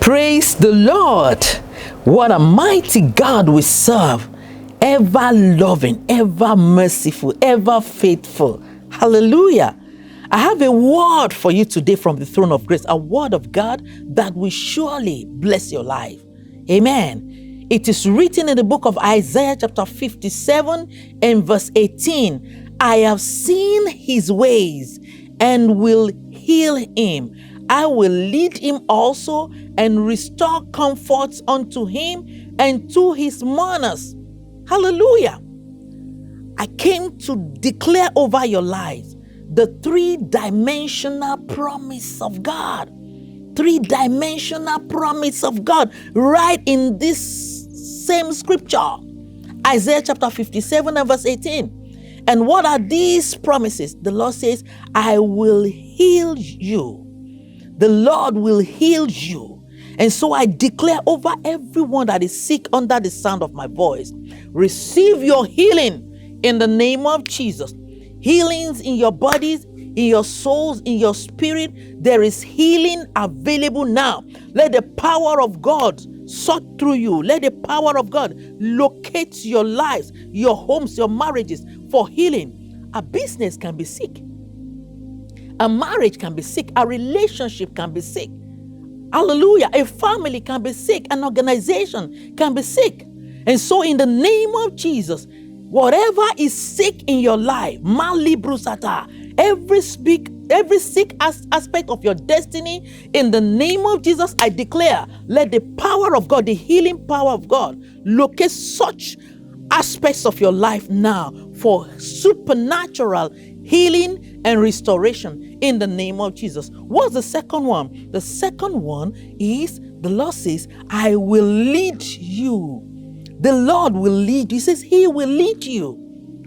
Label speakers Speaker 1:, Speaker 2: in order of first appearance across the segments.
Speaker 1: Praise the Lord. What a mighty God we serve. Ever loving, ever merciful, ever faithful. Hallelujah. I have a word for you today from the throne of grace, a word of God that will surely bless your life. Amen. It is written in the book of Isaiah chapter 57 and verse 18. I have seen his ways and will heal him. I will lead him also and restore comforts unto him and to his mourners. Hallelujah. I came to declare over your lives the three-dimensional promise of God. Three-dimensional promise of God right in this same scripture. Isaiah chapter 57 and verse 18. And what are these promises? The Lord says, I will heal you. The Lord will heal you. And so I declare over everyone that is sick under the sound of my voice, receive your healing in the name of Jesus. Healings in your bodies, in your souls, in your spirit. There is healing available now. Let the power of God sort through you. Let the power of God locate your lives, your homes, your marriages for healing. A business can be sick. A marriage can be sick. A relationship can be sick. Hallelujah. A family can be sick. An organization can be sick. And so in the name of Jesus, whatever is sick in your life, every sick aspect of your destiny, in the name of Jesus, I declare, let the power of God, the healing power of God, locate such aspects of your life now for supernatural healing and restoration in the name of Jesus. What's the second one? The second one is the Lord says, I will lead you. The Lord will lead you. He says he will lead you.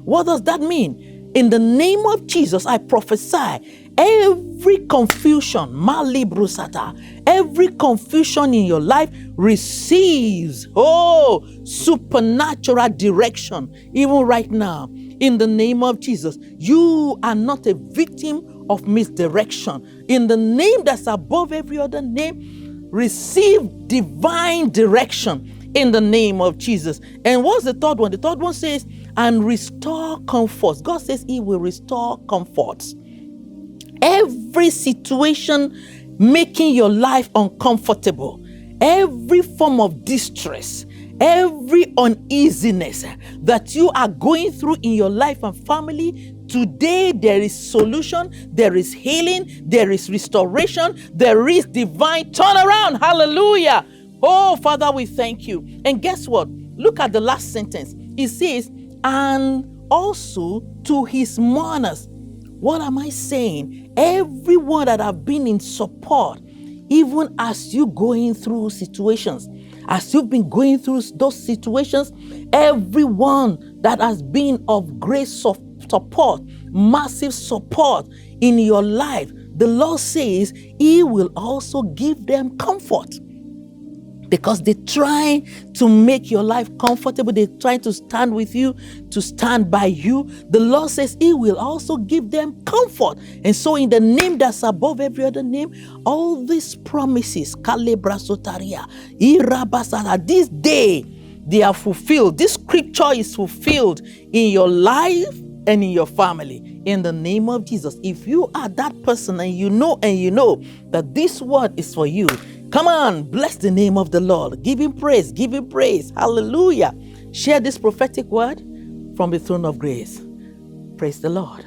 Speaker 1: What does that mean? In the name of Jesus, I prophesy every confusion, every confusion in your life receives, supernatural direction, even right now. In the name of Jesus, you are not a victim of misdirection. In the name that's above every other name, receive divine direction in the name of Jesus. And what's the third one? The third one says, and restore comforts. God says he will restore comforts. Every situation making your life uncomfortable, every form of distress, every uneasiness that you are going through in your life and family, today there is solution, there is healing, there is restoration, there is divine turnaround. Hallelujah. Oh, Father, we thank you. And guess what? Look at the last sentence. It says, and also to his mourners. What am I saying? Everyone that have been in support, even as you going through situations, as you've been going through those situations, everyone that has been of great support, massive support in your life, the Lord says he will also give them comfort. Because they try to make your life comfortable. They try to stand with you, to stand by you. The Lord says he will also give them comfort. And so in the name that's above every other name, all these promises, this day, they are fulfilled. This scripture is fulfilled in your life and in your family. In the name of Jesus. If you are that person and you know that this word is for you, come on, bless the name of the Lord. Give him praise. Give him praise. Hallelujah. Share this prophetic word from the throne of grace. Praise the Lord.